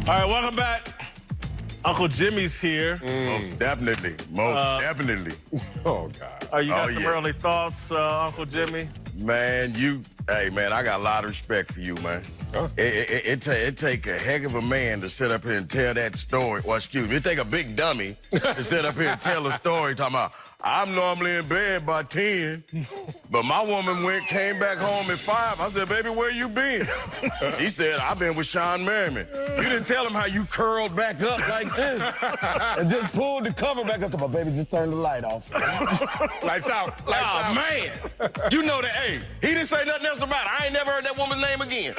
All right, welcome back. Uncle Jimmy's here. Most definitely. Most definitely. Oh, God. You got some early thoughts, Uncle Jimmy? Man, hey, man, I got a lot of respect for you, man. Huh? It take a heck of a man to sit up here and tell that story. Well, excuse me, it take a big dummy to sit up here and tell a story talking about, I'm normally in bed by 10, but my woman came back home at 5. I said, baby, where you been? She said, I've been with Sean Merriman. You didn't tell him how you curled back up like this and just pulled the cover back up to my baby, just turn the light off. Lights out. Lights out. Man. You know that, hey, he didn't say nothing else about it. I ain't never heard that woman's name again.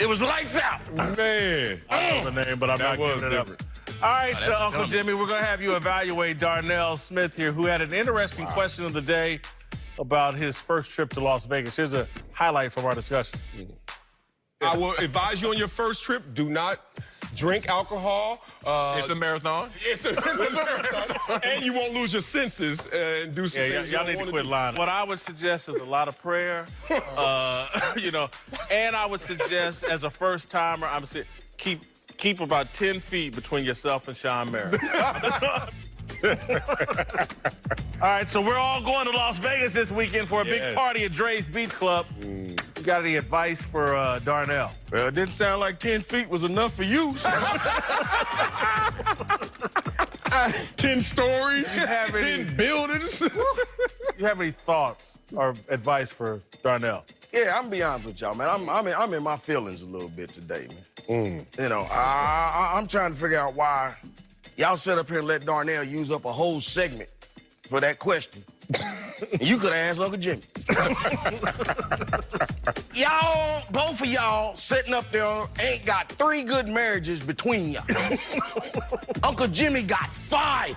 It was lights out. Man. I know the name, but I'm not giving it up. All right, Uncle Jimmy, we're going to have you evaluate Darnell Smith here, who had an interesting question of the day about his first trip to Las Vegas. Here's a highlight from our discussion. I will advise you on your first trip, do not drink alcohol. It's a marathon. It's a marathon. And you won't lose your senses and do some things y'all need to quit lying. What I would suggest is a lot of prayer, and I would suggest as a first-timer, keep about 10 feet between yourself and Sean Merriman. All right, so we're all going to Las Vegas this weekend for a big party at Dre's Beach Club. You got any advice for Darnell? Well, it didn't sound like 10 feet was enough for you. 10 stories, You have 10 buildings. You have any thoughts or advice for Darnell? Yeah, I'm gonna be honest with y'all, man. I'm in my feelings a little bit today, man. You know, I'm trying to figure out why y'all sit up here and let Darnell use up a whole segment for that question. And you could have asked Uncle Jimmy. Y'all, both of y'all sitting up there ain't got 3 good marriages between y'all. Uncle Jimmy got 5.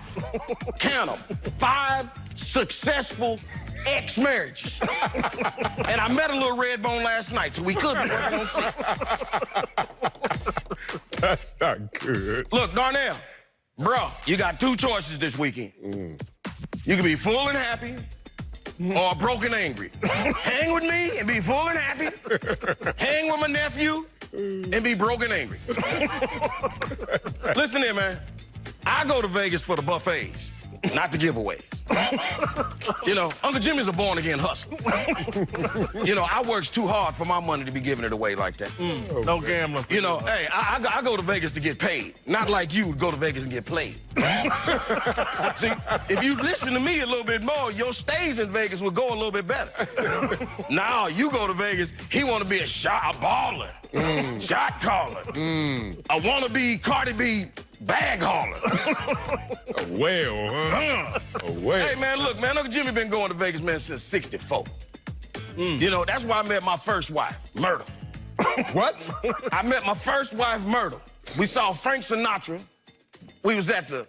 Count them. 5 successful ex-marriages. And I met a little red bone last night, so we could be working on 6. That's not good. Look, Darnell, bro, you got 2 choices this weekend. You can be full and happy or broke and angry. Hang with me and be full and happy. Hang with my nephew and be broke and angry. Listen here, man. I go to Vegas for the buffets, not the giveaways. You know, Uncle Jimmy's a born-again hustler. You know, I works too hard for my money to be giving it away like that. No gambling. You know, hey, I go to Vegas to get paid, not like you go to Vegas and get played. See, if you listen to me a little bit more, your stays in Vegas will go a little bit better. Now, you go to Vegas, he want to be a baller, shot caller, a wannabe Cardi B bag hauler. A whale, huh? A whale. Hey, man, look, man, Uncle Jimmy been going to Vegas, man, since 64. You know, that's where I met my first wife, Myrtle. What? I met my first wife, Myrtle. We saw Frank Sinatra. We was at the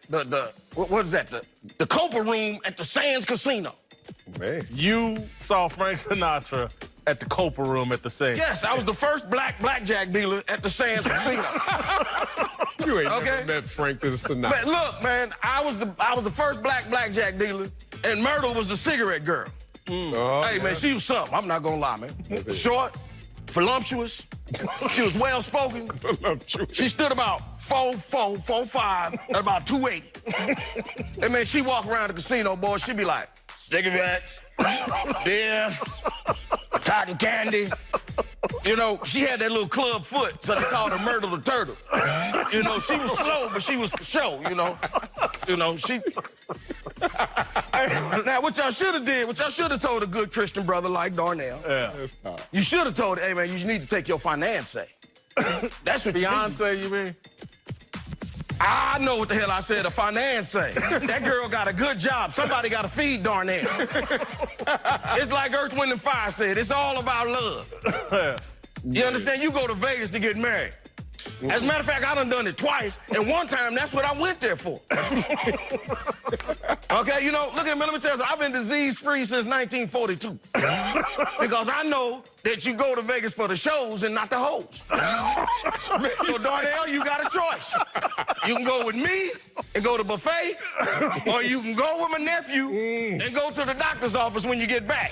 Copa Room at the Sands Casino. Man. You saw Frank Sinatra at the Copa Room at the Sands. Yes, I was the first blackjack dealer at the Sands Casino. You ain't never met Frank Sinatra. Man, look, man, I was the first blackjack dealer, and Myrtle was the cigarette girl. Hey, man, she was something. I'm not gonna lie, man. Short, voluptuous. She was well-spoken. She stood about 4'4", 4'5", at about 280. And, man, she walk around the casino, boy, she be like, cigarettes, beer, cotton candy. You know, she had that little club foot, so they called her Myrtle the Turtle. You know, she was slow, but she was for show, you know. You know, she... Now, what y'all should have told a good Christian brother like Darnell. Yeah. You should have told, hey, man, you need to take your fiancé. That's what Beyonce, you mean? I know what the hell I said, a fiancé. That girl got a good job. Somebody got to feed Darnell. It's like Earth, Wind, and Fire said, it's all about love. You understand? You go to Vegas to get married. As a matter of fact, I done it twice, and one time, that's what I went there for. Okay, you know, look at me, let me tell you, I've been disease-free since 1942. Because I know that you go to Vegas for the shows and not the hoes. So, Darnell, you got a choice. You can go with me and go to buffet, or you can go with my nephew and go to the doctor's office when you get back.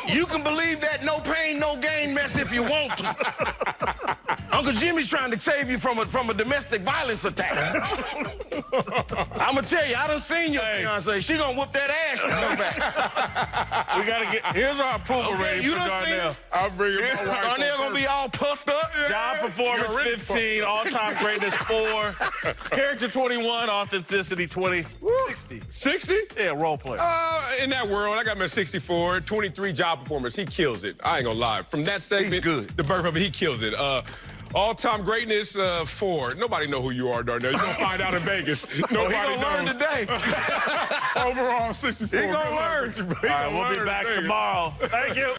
You can believe that no pain, no gain mess if you want to. Uncle Jimmy's trying to save you from a domestic violence attack. I'm gonna tell you, I done seen your fiance. She gonna whoop that ass to come back. We gotta get. Here's our approval rating for Darnell. I'll bring it. Darnell gonna be all puffed up. Job performance 15, all-time greatness 4, character 21, authenticity 20, 60. 60? Yeah, role play. In that world, I got him at 64, 23 job performance. He kills it. I ain't gonna lie. From that segment, He's good. The birth of it, he kills it. All-time greatness, 4. Nobody know who you are, Darnell. You're gonna find out in Vegas. Nobody He gonna learn today. Overall, 64. He gonna learn. All right, we'll be back tomorrow. Thank you.